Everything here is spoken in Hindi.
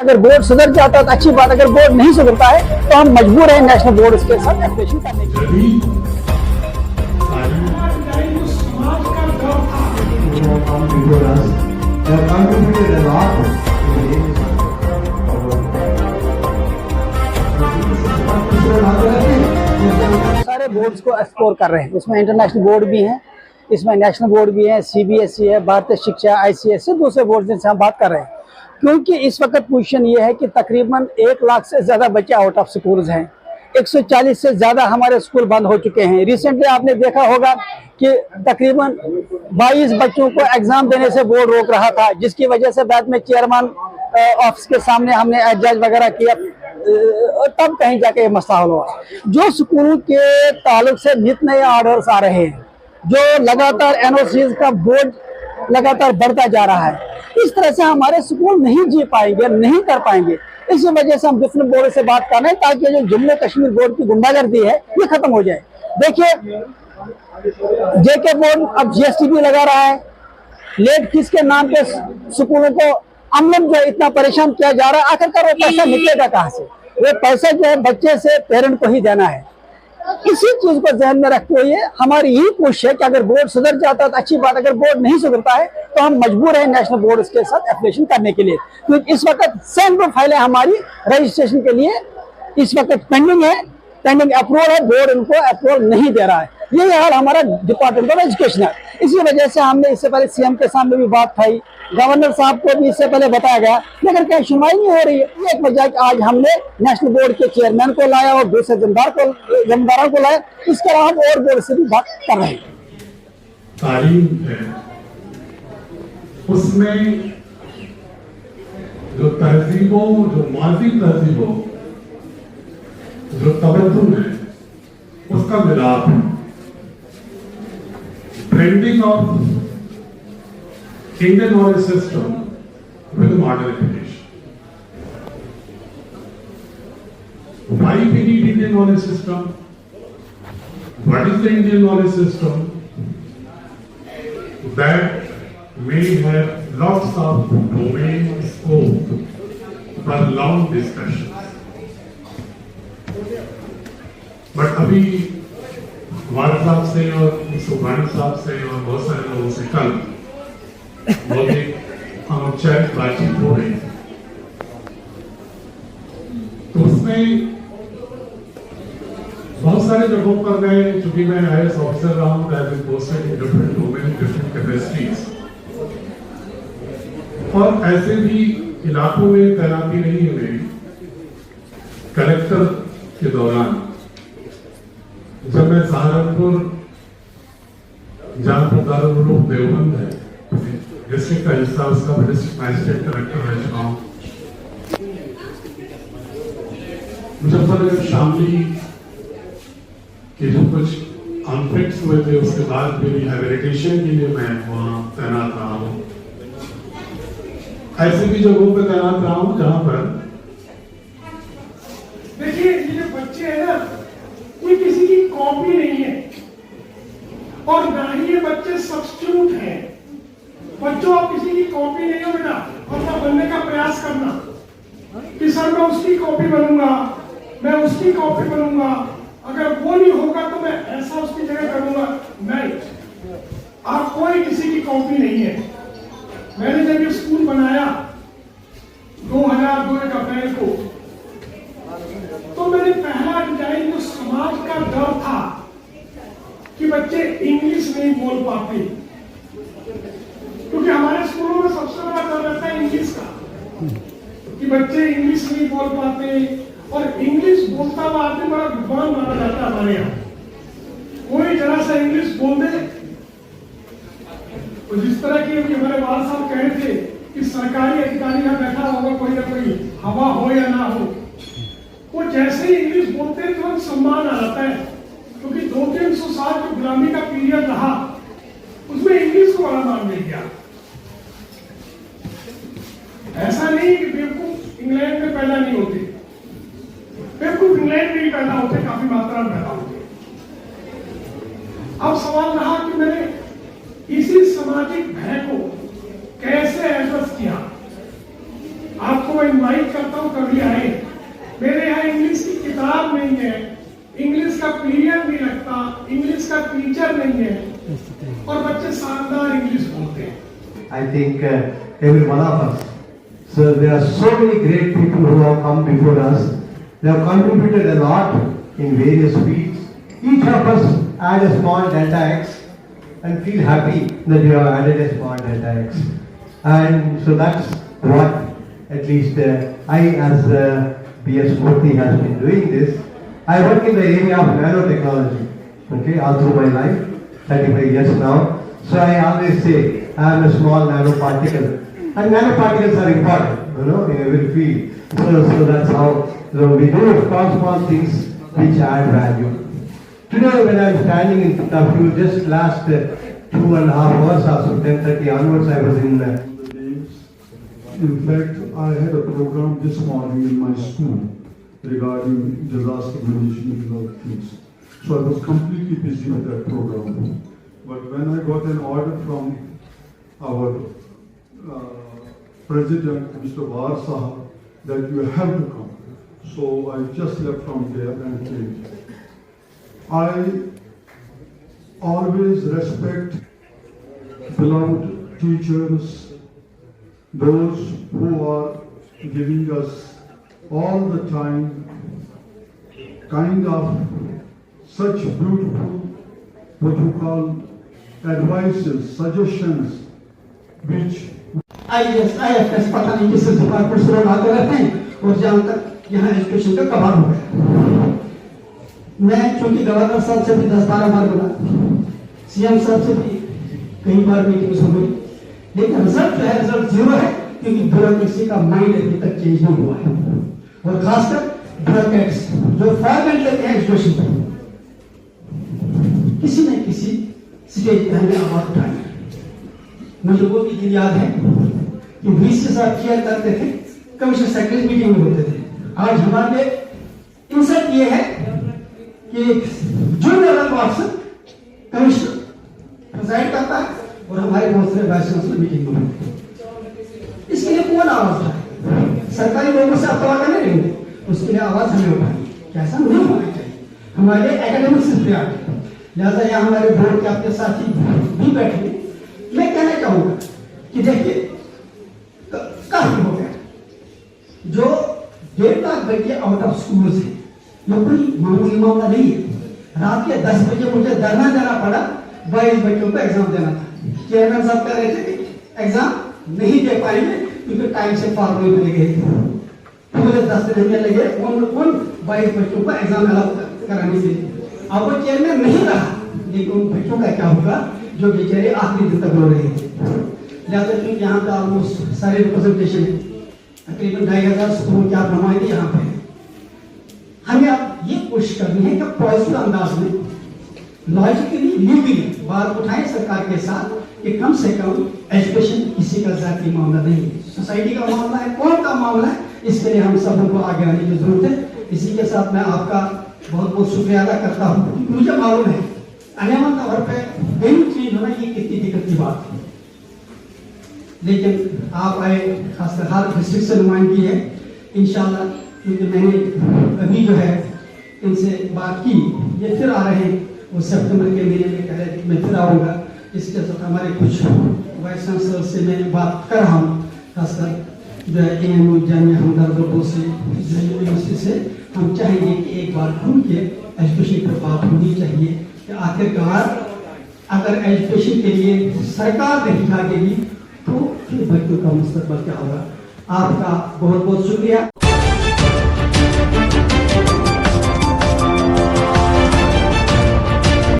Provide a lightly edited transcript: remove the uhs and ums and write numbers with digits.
अगर बोर्ड सुधर जाता तो अच्छी बात, अगर बोर्ड नहीं सुधरता है तो हम मजबूर हैं नेशनल बोर्ड के साथ एप्लीकेशन करने के लिए। सारे बोर्ड्स को एक्सप्लोर कर रहे हैं, इसमें इंटरनेशनल बोर्ड भी हैं, इसमें नेशनल बोर्ड भी है, सीबीएसई है, भारतीय शिक्षा, आईसीएसई, दूसरे बोर्ड जिनसे हम बात कर रहे हैं। क्योंकि इस वक्त पोजीशन ये है कि तकरीबन 1 लाख से ज़्यादा बच्चे आउट ऑफ स्कूल्स हैं, 140 से ज़्यादा हमारे स्कूल बंद हो चुके हैं। रिसेंटली आपने देखा होगा कि तकरीबन 22 बच्चों को एग्ज़ाम देने से बोर्ड रोक रहा था, जिसकी वजह से बाद में चेयरमैन ऑफिस के सामने हमने एहतजाज वगैरह किया, तब कहीं जाके ये मसला हल हुआ। जो स्कूल के ताल्लुक से नित नए ऑर्डर्स आ रहे हैं, जो लगातार एनओसीज का बोर्ड लगातार बढ़ता जा रहा है, इस तरह से हमारे स्कूल नहीं जी पाएंगे, नहीं कर पाएंगे। इसी वजह से हम डिफरेंट बोर्ड से बात कर रहे हैं ताकि जो जम्मू कश्मीर बोर्ड की गुंडागर्दी है ये खत्म हो जाए। देखिए, जेके बोर्ड अब जीएसटी भी लगा रहा है, लेट फीस के नाम पे स्कूलों को अमलन जो इतना परेशान किया जा रहा है, आखिरकार वो पैसा निकलेगा कहाँ से? वो पैसा जो है बच्चे से पेरेंट को ही देना है। इसी चीज को ध्यान में रखते हुए हमारी यही कोशिश है कि अगर बोर्ड सुधर जाता है तो अच्छी बात, अगर बोर्ड नहीं सुधरता है तो हम मजबूर हैं नेशनल बोर्ड के साथ एप्लीकेशन करने के लिए। क्योंकि इस वक्त 7 फाइलें हमारी रजिस्ट्रेशन के लिए इस वक्त पेंडिंग है, पेंडिंग अप्रूवल है, बोर्ड उनको अप्रूवल नहीं दे रहा है। यही हाल हमारा डिपार्टमेंट ऑफ एजुकेशन है। इसी वजह से हमने इससे पहले सीएम के सामने भी बात उठाई, गवर्नर साहब को भी इससे पहले बताया गया, लेकिन कहीं सुनवाई नहीं हो रही है। एक वजह कि आज हमने नेशनल बोर्ड के चेयरमैन को लाया और दूसरे जिम्मेदारों को लाया, इसके अलावा हम और बोर्ड से भी बात कर रहे हैं। तालीम है, उसमें जो तहजीबों, जो माजी तहजीबों, जो तबद्दुल है, उसका मिलाप है। Blending of Indian knowledge system with modern education. Why we need Indian knowledge system? What is the Indian knowledge system? That may have lots of domain scope for long discussions. But अभी वार साहब से और सुभानी साहब से और बहुत सारे लोगों से कल वो भी अनौपचारिक बातचीत हो रही है, तो उसमें बहुत सारे जगहों पर गए, चूंकि मैं आईएएस ऑफिसर रहा हूं, डिफरेंट डोमेन, डिफरेंट कैपेसिटीज, और ऐसे भी इलाकों में तैनाती रही है मेरी। कलेक्टर के दौरान जब मैं सहारनपुर, जहां पर दारुल उलूम देवबंद है, डिस्ट्रिक्ट का हिस्सा, उसका डिस्ट्रिक्ट मजिस्ट्रेट कलेक्टर रह चुका हूं। मुजफ्फरनगर शामली के जो कुछ कॉन्फ्लिक्ट्स हुए थे, उसके बाद मेरी हैबिलिटेशन के लिए मैं वहां तैनात रहा हूं। ऐसे भी जगहों पर तैनात रहा हूं जहां पर देखिए, ये जो बच्चे हैं ना, ये किसी की कॉपी नहीं है और ना ही ये बच्चे सब्स्टिट्यूट हैं। बच्चों, आप किसी की कॉपी नहीं हो बेटा, अपना बनने का प्रयास करना कि सर मैं उसकी कॉपी बनूंगा, मैं उसकी कॉपी बनूंगा, अगर वो नहीं होगा तो मैं ऐसा उसकी जगह करूंगा। नहीं, आप कोई किसी की कॉपी नहीं है। मैंने जब ये स्कूल बनाया 2002 अप्रैल को, तो मैंने पहला डिजाइन जो समाज का डर था कि बच्चे इंग्लिश नहीं बोल पाते, क्योंकि हमारे स्कूलों में सबसे बड़ा डर रहता है इंग्लिश का, कि बच्चे इंग्लिश नहीं बोल पाते, और इंग्लिश बोलता हुआ आदमी बड़ा विद्वान माना जाता है हमारे यहाँ। कोई जरा सा इंग्लिश बोल दे, तो जिस तरह की हमारे वाल साहब कह रहे थे कि सरकारी अधिकारी यहाँ बैठा होगा, कोई ना कोई हवा हो या ना हो, वो जैसे ही इंग्लिश बोलते हैं तुरंत सम्मान आ जाता है, क्योंकि 200-300 साल जो गुलामी का पीरियड रहा उसमें इंग्लिश को बड़ा मान मिल गया। ऐसा नहीं कि बेवकूफ इंग्लैंड में पैदा नहीं होते, बेवकूफ इंग्लैंड में भी पैदा होते, काफी मात्रा में पैदा होते। अब सवाल रहा कि मैंने इसी सामाजिक भय को कैसे एड्रेस किया। आपको मैं इनवाइट नहीं है, इंग्लिश का पीरियड नहीं लगता, इंग्लिश का टीचर नहीं है और बच्चे शानदार इंग्लिश बोलते हैं। I think every one of us. So there are so many great people who have come before us. They have contributed a lot in various fields. Each of us add a small delta X and feel happy that you have added a small delta X. And so that's what at least I as PS Murthy has been doing this. I work in the area of nanotechnology, okay, all through my life, 35 years now. So I always say I am a small nanoparticle. And nanoparticles are important, you know, in every field. So that's how we do small things which add value. Today when I am standing in front of you, just last 2.5 hours after 10:30 onwards, I was in In fact, I had a program this morning in my school regarding disaster management and other things. So I was completely busy with that program. But when I got an order from our President, Mr. Var Sahab, that you have to come. So I just left from there and came. I always respect beloved teachers, those who are giving us all the time kind of such beautiful, what you call advices, suggestions, which IAS पता नहीं किस डिपार्टमेंट से लोग आते रहते हैं और जहाँ तक यहाँ एजुकेशन का कबाड़ हो गया। मैं चूंकि गवर्नर साहब से भी 10-12 बार मिला, सीएम साहब से भी कई बार मीटिंग हुई, लेकिन रिजल्ट जो है रिजल्ट 0 है, क्योंकि ब्यूरोक्रेसी का माइंड अभी तक चेंज नहीं हुआ है। और खासकर ब्यूरोक्रेट्स जो फॉर्मेट लेते हैं एजुकेशन पर, किसी न किसी स्टेज पर हमें आवाज उठानी। मुझे वो भी दिन याद है कि VC साहब चेयर करते थे, कमिश्नर सेक्रेटरी मीटिंग में होते थे। आज हमारे लिए इंसल्ट ये है कि junior level officer commissioner preside करता है और हमारे बहुत सारे वाइस चांसलर मीटिंग में होते हैं। इसके लिए कौन आवाज उठाए? सरकारी लोगों से आप वादा नहीं लेंगे, उसके लिए आवाज हमें उठानी। कैसा नहीं होना चाहिए, हमारे एकेडमिक सिस्टम, लिहाजा यहाँ हमारे बोर्ड के अपने साथी भी बैठे। मैं कहना चाहूंगा कि देखिए काफी हो गया, जो 1.5 लाख बच्चे आउट ऑफ स्कूल है, ये कोई मामूली मामला नहीं है। रात के 10 बजे मुझे धरना देना पड़ा, 22 बच्चों को एग्जाम देना था। चेयरमैन साहब कह रहे थे कि एग्जाम नहीं दे पाएंगे क्योंकि टाइम से फॉर्म नहीं मिल गए। मुझे 10 दिन में लगे उन 22 बच्चों को एग्जाम अलाउ कराने के लिए। अब वो चेयरमैन नहीं रहा, लेकिन उन बच्चों का क्या होगा जो बेचारे आखिरी दिन तक रो रहे थे। लिहाजा क्योंकि यहाँ का ऑलमोस्ट सारे रिप्रेजेंटेशन है, तकरीबन 2500 स्कूलों के आप नुमाइंदे यहाँ पे हैं। हमें अब ये कोशिश करनी है कि पॉजिटिव अंदाज में लॉजिकली लीगली बात उठाएं सरकार के साथ कि कम से कम एजुकेशन किसी का जाती मामला नहीं है, सोसाइटी का मामला है, कौन का मामला है। इसके लिए हम सब को आगे आने की जरूरत है। इसी के साथ मैं आपका बहुत बहुत शुक्रिया अदा करता हूँ। मुझे मालूम है अनियमित तौर पर वेन्यू चेंज होना ये कितनी दिक्कत की बात है, लेकिन आप आए, खासकर हर डिस्ट्रिक्ट से नुमाइंदगी है इंशाल्लाह। क्योंकि मैंने अभी जो है इनसे बात की, ये फिर आ रहे हैं, वो सितंबर के महीने में कह रहे मैं फिर आऊँगा। इसके साथ हमारे कुछ वाइस चांसलर से मैं बात कर रहा हूँ, खासकर जो है AMU जामिया हमदर्द से यूनिवर्सिटी से। हम चाहेंगे कि एक बार खुल के एजुकेशन पर बात होनी चाहिए कि आखिरकार अगर एजुकेशन के लिए सरकार नहीं भागेगी तो फिर बच्चों का मुस्तकबिल क्या होगा। आपका बहुत बहुत शुक्रिया।